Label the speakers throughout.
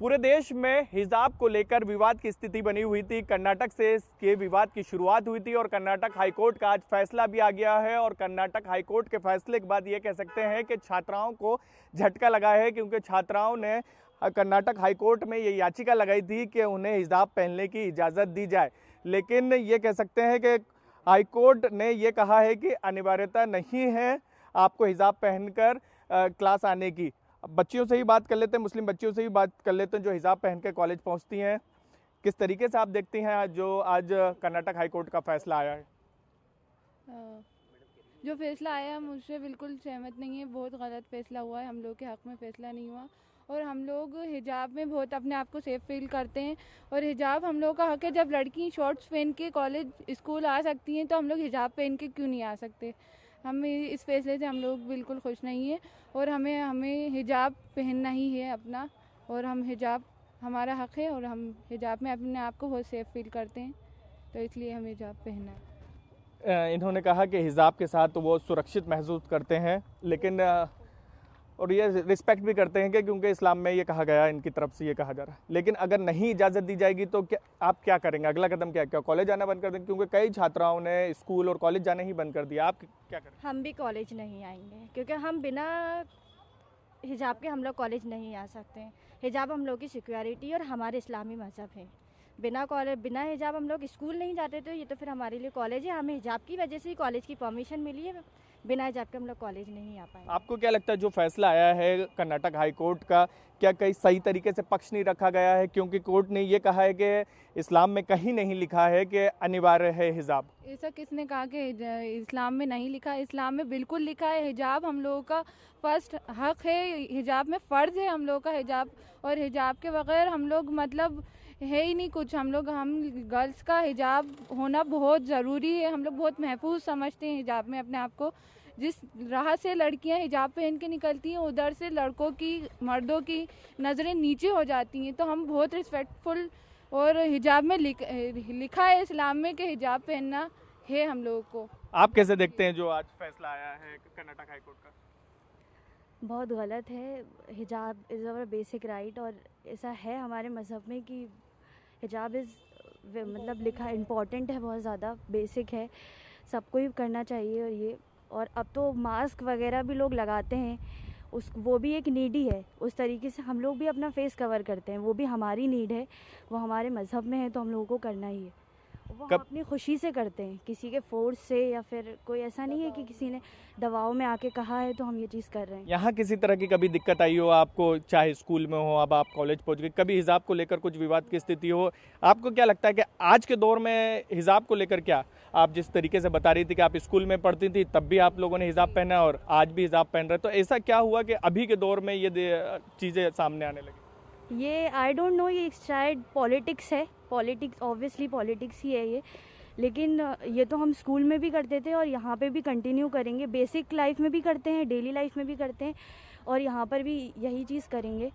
Speaker 1: पूरे देश में हिजाब को लेकर विवाद की स्थिति बनी हुई थी। कर्नाटक से इसके विवाद की शुरुआत हुई थी और कर्नाटक हाईकोर्ट का आज फैसला भी आ गया है। और कर्नाटक हाईकोर्ट के फैसले के बाद ये कह सकते हैं कि छात्राओं को झटका लगा है, क्योंकि छात्राओं ने कर्नाटक हाईकोर्ट में ये याचिका लगाई थी कि उन्हें हिजाब पहनने की इजाज़त दी जाए। लेकिन ये कह सकते हैं कि हाईकोर्ट ने ये कहा है कि अनिवार्यता नहीं है आपको हिजाब पहनकर क्लास आने की। बच्चियों से ही बात कर लेते हैं, मुस्लिम बच्चियों से ही बात कर लेते हैं जो हिजाब पहन के कॉलेज पहुंचती हैं। किस तरीके से आप देखती हैं जो आज कर्नाटक हाईकोर्ट का फैसला आया है?
Speaker 2: जो फैसला आया मुझसे बिल्कुल सहमत नहीं है। बहुत गलत फैसला हुआ है, हम लोग के हक में फैसला नहीं हुआ। और हम लोग हिजाब में बहुत अपने आप को सेफ फील करते हैं और हिजाब हम लोग का हक है। जब लड़की शॉर्ट्स पहन के कॉलेज स्कूल आ सकती हैं तो हम लोग हिजाब पहन के क्यों नहीं आ सकते? हम इस फैसले से हम लोग बिल्कुल खुश नहीं है और हमें हिजाब पहनना ही है अपना, और हम हिजाब हमारा हक है और हम हिजाब में अपने आप को बहुत सेफ फील करते हैं, तो इसलिए हमें हिजाब पहनना है।
Speaker 1: इन्होंने कहा कि हिजाब के साथ वो सुरक्षित महसूस करते हैं, लेकिन और ये रिस्पेक्ट भी करते हैं कि क्योंकि इस्लाम में ये कहा गया है, इनकी तरफ से ये कहा जा रहा है। लेकिन अगर नहीं इजाज़त दी जाएगी तो क्या आप क्या करेंगे? अगला कदम क्या कॉलेज जाना बंद कर देंगे? क्योंकि कई छात्राओं ने स्कूल और कॉलेज जाना ही बंद कर दिया। आप क्या करें?
Speaker 3: हम भी कॉलेज नहीं आएंगे, क्योंकि हम बिना हिजाब के हम लोग कॉलेज नहीं आ सकते हैं। हिजाब हम लोग की सिक्योरिटी और हमारे इस्लामी मज़हब है। बिना हिजाब हम लोग स्कूल नहीं जाते, तो ये तो फिर हमारे लिए कॉलेज है। हमें हिजाब की वजह से ही कॉलेज की परमिशन मिली है, बिना हिजाब के हम लोग कॉलेज नहीं आ पाए।
Speaker 1: आपको क्या लगता है जो फैसला आया है कर्नाटक हाई कोर्ट का, क्या कहीं सही तरीके से पक्ष नहीं रखा गया है? क्योंकि कोर्ट ने ये कहा है कि इस्लाम में कहीं नहीं लिखा है कि अनिवार्य है हिजाब।
Speaker 2: ऐसा किसने कहा कि इस्लाम में नहीं लिखा? इस्लाम में बिल्कुल लिखा है। हिजाब हम लोगों का फर्स्ट हक है, हिजाब में फ़र्ज़ है हम लोग का हिजाब, और हिजाब के बगैर हम लोग मतलब है ही नहीं कुछ। हम गर्ल्स का हिजाब होना बहुत ज़रूरी है। हम लोग बहुत महफूज समझते हैं हिजाब में अपने आप को। जिस राह से लड़कियां हिजाब पहन के निकलती हैं उधर से लड़कों की, मर्दों की नज़रें नीचे हो जाती हैं। तो हम बहुत रिस्पेक्टफुल, और हिजाब में लिखा है इस्लाम में कि हिजाब पहनना है हम लोगों को।
Speaker 1: आप कैसे देखते हैं जो आज फैसला आया है कर्नाटक हाई कोर्ट का?
Speaker 3: बहुत गलत है। हिजाब इज़ अवर बेसिक राइट, और ऐसा है हमारे मज़हब में कि हिजाब मतलब लिखा इम्पॉर्टेंट है, बहुत ज़्यादा बेसिक है, सबको ही करना चाहिए। और अब तो मास्क वगैरह भी लोग लगाते हैं, वो भी एक नीड ही है। उस तरीके से हम लोग भी अपना फेस कवर करते हैं, वो भी हमारी नीड है, वो हमारे मज़हब में है, तो हम लोगों को करना ही है। वो हम अपनी खुशी से करते हैं, किसी के फोर्स से, या फिर कोई ऐसा नहीं है कि किसी ने दबाव में आके कहा है तो हम ये चीज़ कर रहे हैं।
Speaker 1: यहाँ किसी तरह की कभी दिक्कत आई हो आपको, चाहे स्कूल में हो, अब आप कॉलेज पहुँच गए, कभी हिजाब को लेकर कुछ विवाद की स्थिति हो? आपको क्या लगता है कि आज के दौर में हिजाब को लेकर क्या, आप जिस तरीके से बता रही थी कि आप स्कूल में पढ़ती थी तब भी आप लोगों ने हिजाब पहना और आज भी हिजाब पहन रहे, तो ऐसा क्या हुआ कि अभी के दौर में ये चीज़ें सामने आने लगी?
Speaker 3: ये आई डोंट नो, ये शायद पॉलिटिक्स है। पॉलिटिक्स, ऑब्वियसली पॉलिटिक्स ही है ये। लेकिन ये तो हम स्कूल में भी करते थे और यहाँ पे भी कंटिन्यू करेंगे। बेसिक लाइफ में भी करते हैं, डेली लाइफ में भी करते हैं, और यहाँ पर भी यही चीज़ करेंगे।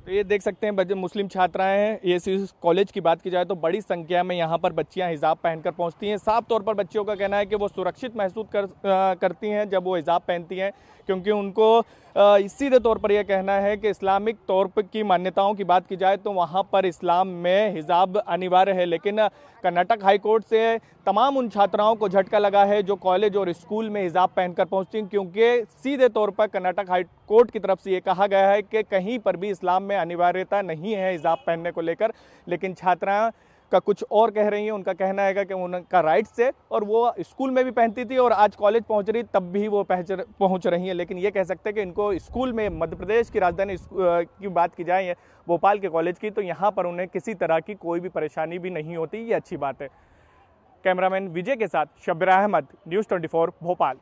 Speaker 1: तो ये देख सकते हैं मुस्लिम छात्राएं हैं। ये कॉलेज की बात की जाए तो बड़ी संख्या में यहाँ पर बच्चियाँ हिजाब पहनकर पहुँचती हैं। साफ तौर पर बच्चियों का कहना है कि वो सुरक्षित महसूस करती हैं जब वो हिजाब पहनती हैं, क्योंकि उनको सीधे तौर पर यह कहना है कि इस्लामिक तौर पर की मान्यताओं की बात की जाए तो वहाँ पर इस्लाम में हिजाब अनिवार्य है। लेकिन कर्नाटक हाई कोर्ट से तमाम उन छात्राओं को झटका लगा है जो कॉलेज और स्कूल में हिजाब पहनकर पहुँचती हैं, क्योंकि सीधे तौर पर कर्नाटक हाई कोर्ट की तरफ से ये कहा गया है कि कहीं पर भी इस्लाम में अनिवार्यता नहीं है हिजाब पहनने को लेकर। लेकिन छात्रा का कुछ और कह रही हैं। उनका कहना है कि उनका राइट्स है और वो स्कूल में भी पहनती थी और आज कॉलेज पहुंच रही तब भी वो पहुंच रही हैं। लेकिन ये कह सकते हैं कि इनको स्कूल में, मध्य प्रदेश की राजधानी की बात की जाए भोपाल के कॉलेज की, तो यहाँ पर उन्हें किसी तरह की कोई भी परेशानी भी नहीं होती। ये अच्छी बात है। कैमरामैन विजय के साथ शब्बीर अहमद, न्यूज़ 24 भोपाल।